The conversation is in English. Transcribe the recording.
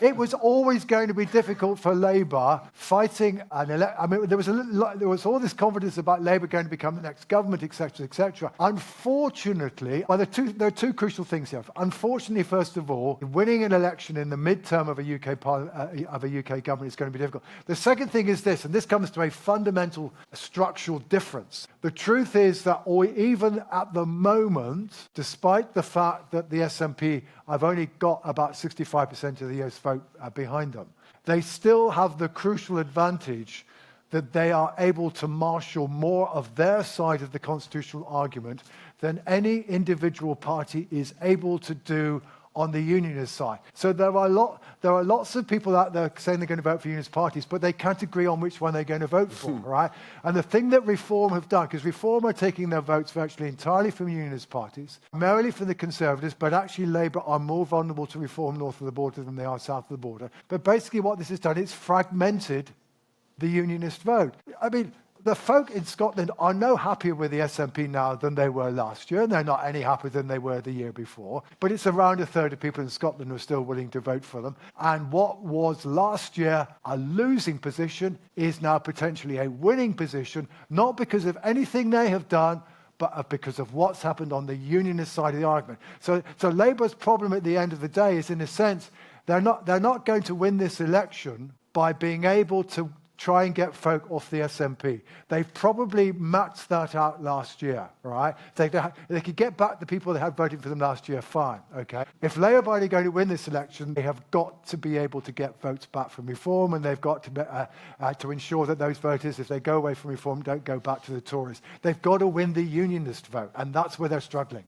It was always going to be difficult for Labour fighting there was all this confidence about Labour going to become the next government, etc., etc. Unfortunately, there are two crucial things here. Unfortunately, first of all, winning an election in the midterm of a UK government is going to be difficult. The second thing is this, and this comes to a fundamental structural difference. The truth is that even at the moment, despite the fact that the SNP have only got about 65% of the US vote behind them, they still have the crucial advantage that they are able to marshal more of their side of the constitutional argument than any individual party is able to do on the unionist side. So there are lots of people out there saying they're going to vote for unionist parties, but they can't agree on which one they're going to vote for, right? And the thing that Reform have done, because Reform are taking their votes virtually entirely from unionist parties, primarily from the Conservatives, but actually Labour are more vulnerable to Reform north of the border than they are south of the border. But basically what this has done, it's fragmented the unionist vote. I mean, the folk in Scotland are no happier with the SNP now than they were last year, and they're not any happier than they were the year before. But it's around a third of people in Scotland who are still willing to vote for them. And what was last year a losing position is now potentially a winning position, not because of anything they have done, but because of what's happened on the unionist side of the argument. So Labour's problem at the end of the day is, in a sense, they're not going to win this election by being able to try and get folk off the SNP. They've probably maxed that out last year, right? They could get back the people that had voted for them last year, fine, okay? If Labour are going to win this election, they have got to be able to get votes back from Reform, and they've got to ensure that those voters, if they go away from Reform, don't go back to the Tories. They've got to win the unionist vote, and that's where they're struggling.